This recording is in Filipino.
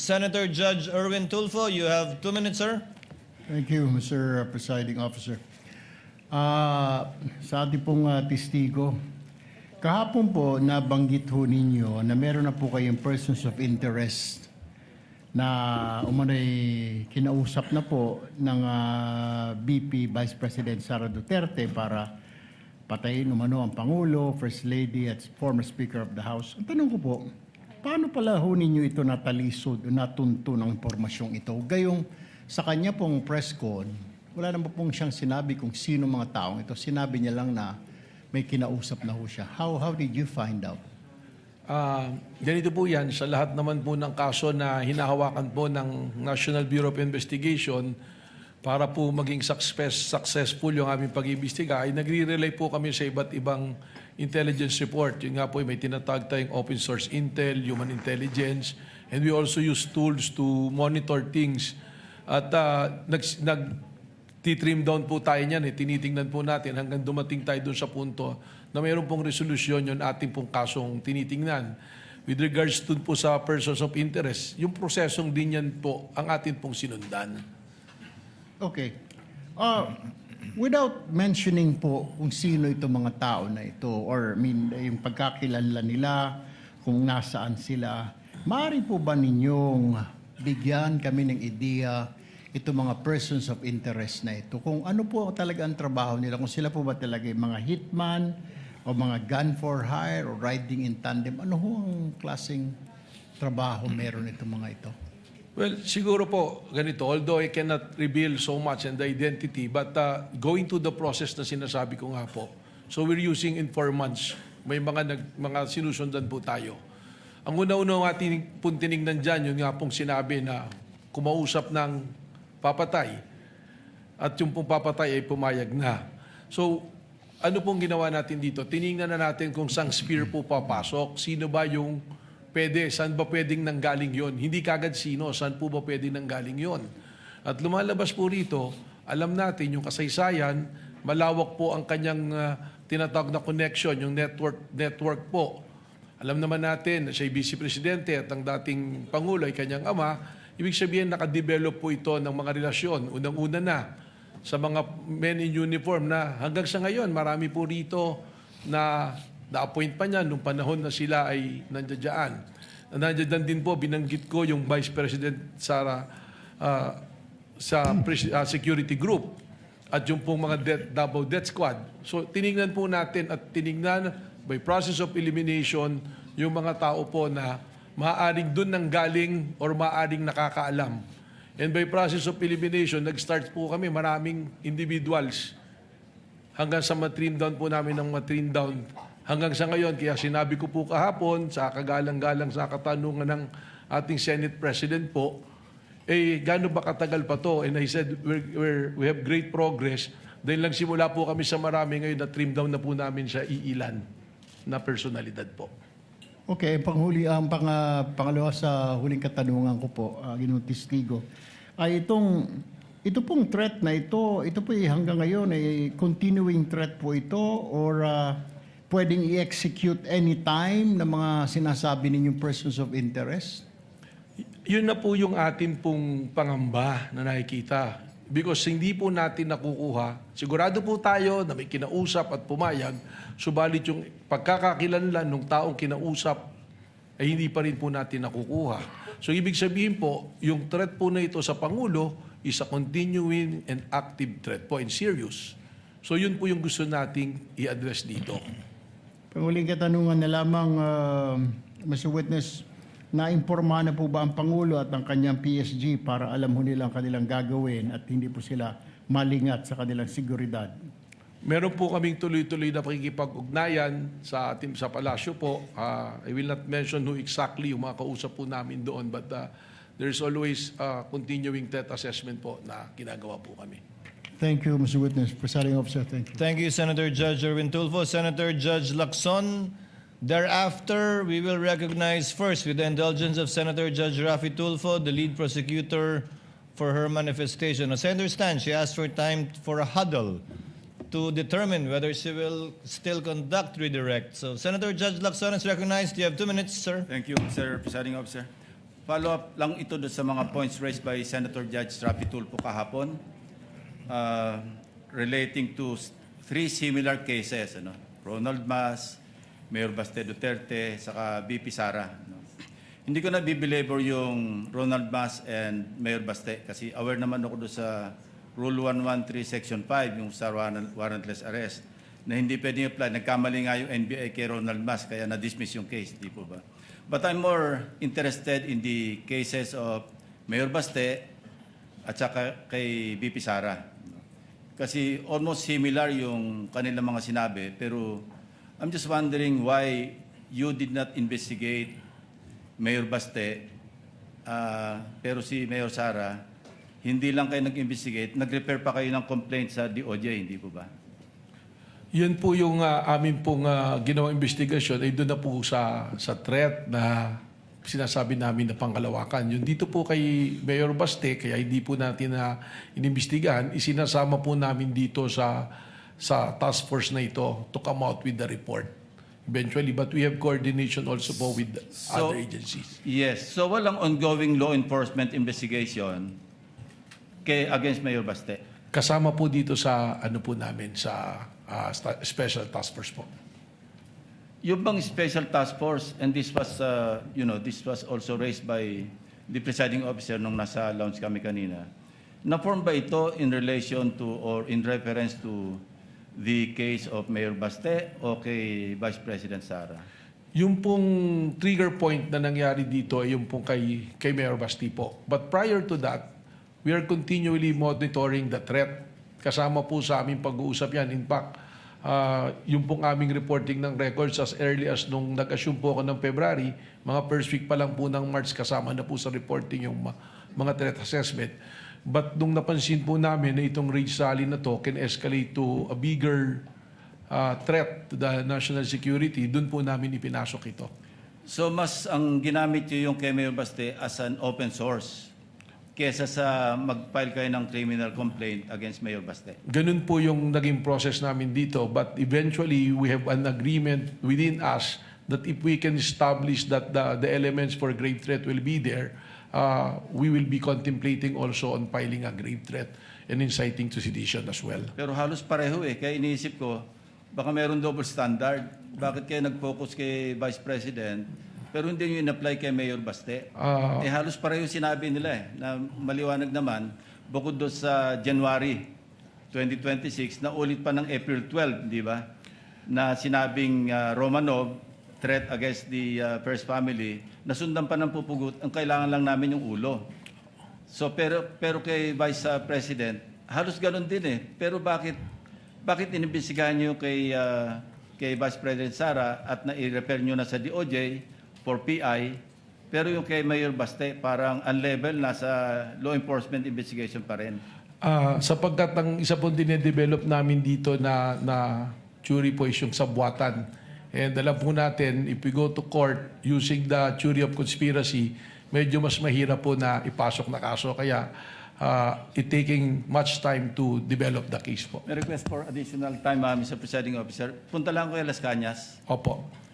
Senator Judge Erwin Tulfo, you have 2 minutes, sir. Thank you, Mr. Presiding Officer. Sa ating pong testigo, kahapon po nabanggit ho ninyo na meron na po kayong persons of interest na umano'y kinausap na po ng VP Vice President Sara Duterte para patayin umano ang Pangulo, First Lady at former Speaker of the House. Ang tanong ko po, paano pala ho ninyo ito natalisod o natunto ng impormasyong ito? Gayong sa kanya pong press con, wala naman pong siyang sinabi kung sino mga taong ito. Sinabi niya lang na may kinausap na ho siya. How did you find out? Ganito po yan, sa lahat naman po ng kaso na hinahawakan po ng National Bureau of Investigation para po maging successful yung aming pag-iimbestiga, ay nagre-rely po kami sa iba't ibang intelligence report. Yun nga po, may tinatawag tayong open source intel, human intelligence, and we also use tools to monitor things. At nag-trim down po tayo niyan, tinitingnan po natin hanggang dumating tayo doon sa punto na mayroon pong resolusyon yung ating pong kasong tinitingnan. With regards to po sa persons of interest, yung prosesong din yan po ang atin pong sinundan. Okay. Without mentioning po kung sino itong mga tao na ito or yung pagkakilala nila, kung nasaan sila, maaari po ba ninyong bigyan kami ng ideya itong mga persons of interest na ito? Kung ano po talaga ang trabaho nila, kung sila po ba talaga yung mga hitman o mga gun for hire o riding in tandem, ano ho ang klaseng trabaho meron itong mga ito? Well, siguro po ganito, although I cannot reveal so much in the identity, but going to the process na sinasabi ko nga po, so we're using informants. May mga sinusundan po tayo. Ang una-una ating pong tinignan dyan, yun nga pong sinabi na kumausap ng papatay at yung pong papatay ay pumayag na. So, ano pong ginawa natin dito? Tinignan na natin kung saan spear po papasok, sino ba yung pwede, saan ba pwedeng nanggaling yon? Hindi kagad sino, saan po ba pwedeng nanggaling yon? At lumalabas po rito, alam natin yung kasaysayan, malawak po ang kanyang tinatawag na connection, yung network po. Alam naman natin na siya'y Vice Presidente at ang dating Pangulo ay kanyang ama. Ibig sabihin, nakadevelop po ito ng mga relasyon. Unang-una na sa mga men in uniform na hanggang sa ngayon, marami po rito na na-appoint pa niya nung panahon na sila ay nandiyan. Nandiyan din po, binanggit ko yung Vice President Sara sa security group at yung pong mga double death squad. So tinignan po natin at tinignan by process of elimination yung mga tao po na maaaring doon nang galing or maaaring nakakaalam. And by process of elimination, nag-start po kami maraming individuals hanggang sa matrim down po namin ng matrim down. Hanggang sa ngayon, kaya sinabi ko po kahapon sa kagalang-galang sa katanungan ng ating Senate President po, gaano ba katagal pa to? And I said, we have great progress. Dahil lang simula po kami sa marami ngayon na trim down na po namin sa iilan na personalidad po. Okay, pangalawa sa huling katanungan ko po, Ginoong Testigo, ay ito pong threat na ito po hanggang ngayon ay continuing threat po ito or pwedeng i-execute anytime ng mga sinasabi ninyong persons of interest? Yun na po yung atin pong pangamba na nakikita. Because hindi po natin nakukuha, sigurado po tayo na may kinausap at pumayag, subalit yung pagkakakilanlan ng taong kinausap ay hindi pa rin po natin nakukuha. So ibig sabihin po, yung threat po na ito sa Pangulo is a continuing and active threat po and serious. So yun po yung gusto nating i-address dito. Panguling katanungan na lamang, Mr. Witness, na-imporma na po ba ang Pangulo at ang kanyang PSG para alam ho nila ang kanilang gagawin at hindi po sila malingat sa kanilang seguridad? Meron po kaming tuloy-tuloy na pakikipag-ugnayan sa ating sa palasyo po. I will not mention who exactly yung mga kausap po namin doon, but there's always continuing threat assessment po na ginagawa po kami. Thank you, Mr. Witness. Presiding Officer, thank you. Thank you, Senator Judge Erwin Tulfo. Senator Judge Lacson. Thereafter, we will recognize first, with the indulgence of Senator Judge Rafi Tulfo, the lead prosecutor for her manifestation. As I understand, she asked for time for a huddle to determine whether she will still conduct redirect. So, Senator Judge Lacson is recognized. You have 2 minutes, sir. Thank you, Mr. Presiding Officer. Follow-up lang ito doon sa mga points raised by Senator Judge Rafi Tulfo kahapon relating to three similar cases. Ronald Mas, Mayor Baste Duterte, saka BP Sara. Hindi ko na bibelabor yung Ronald Mas and Mayor Baste kasi aware naman ako doon sa Rule 113 Section 5, yung sa warrantless arrest, na hindi pwedeng apply. Nagkamali nga yung NBI kay Ronald Mas kaya na-dismiss yung case, di po ba? But I'm more interested in the cases of Mayor Baste at saka kay BP Sara. Kasi almost similar yung kanilang mga sinabi, pero I'm just wondering why you did not investigate Mayor Baste, pero si Mayor Sara, hindi lang kayo nag-investigate, nag-repair pa kayo ng complaint sa DOJ, hindi po ba? Yun po yung amin pong ginawang investigasyon ay doon na po sa threat na sinasabi namin na pangkalawakan. Yung dito po kay Mayor Baste, kaya hindi po natin na inimbestigahan, isinasama po namin dito sa task force na ito to come out with the report eventually. But we have coordination also po with other agencies. Yes. So walang ongoing law enforcement investigation against Mayor Baste? Kasama po dito sa ano po namin sa special task force po. Yung bang special task force, and this was, this was also raised by the presiding officer nung nasa lounge kami kanina, na-form ba ito in relation to or in reference to the case of Mayor Baste o kay Vice President Sara? Yung pong trigger point na nangyari dito ay yung pong kay Mayor Baste po. But prior to that, we are continually monitoring the threat. Kasama po sa aming pag-uusap yan. In fact, yung pong aming reporting ng records as early as nung nag-assume po ako ng February, mga first week pa lang po ng March, kasama na po sa reporting yung mga threat assessment. But nung napansin po namin na itong rage rally na to can escalate to a bigger threat to the national security, dun po namin ipinasok ito. So mas ang ginamit nyo yung kay Mayor Baste as an open source kesa sa mag-file kayo ng criminal complaint against Mayor Baste? Ganun po yung naging process namin dito. But eventually, we have an agreement within us that if we can establish that the elements for grave threat will be there, we will be contemplating also on filing a grave threat and inciting to sedition as well. Pero halos pareho Kaya iniisip ko, baka meron double standard. Bakit kayo nag-focus kay Vice President, pero hindi nyo in-apply kay Mayor Baste? Halos pareho sinabi nila na maliwanag naman, bukod doon sa January 2026, na ulit pa ng April 12, di ba? Na sinabing Romanov, threat against the first family, nasundan pa ng pupugot, ang kailangan lang namin yung ulo. So, pero kay Vice President, halos ganun din Pero bakit inimbestigahan nyo kay Vice President Sara at na-refer nyo na sa DOJ for PI, pero yung kay Mayor Baste, parang unlevel, nasa law enforcement investigation pa rin? Sapagkat ang isa po din-develop namin dito na theory po is yung sabwatan. And alam po natin, if we go to court using the theory of conspiracy, medyo mas mahirap po na ipasok na kaso. Kaya it taking much time to develop the case po. May request for additional time, Mr. Presiding Officer. Punta lang ko kay Las Cañas. Opo.